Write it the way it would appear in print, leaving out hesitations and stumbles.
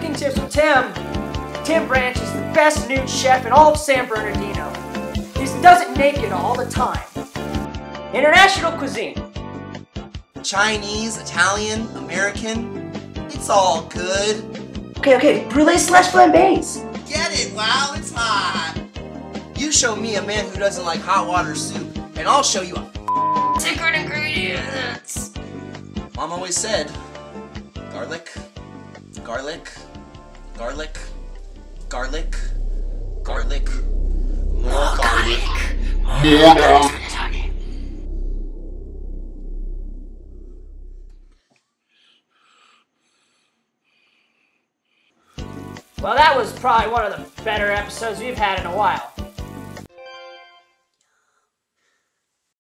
cooking tips with Tim. Tim Branch is the best nude chef in all of San Bernardino. He does it naked all the time. International cuisine. Chinese, Italian, American, it's all good. Okay, brulee/flambés. Get it, wow, it's hot. You show me a man who doesn't like hot water soup, and I'll show you a secret ingredients. Mom always said, garlic, garlic, garlic, garlic, garlic, more garlic, more garlic. Well, that was probably one of the better episodes we've had in a while.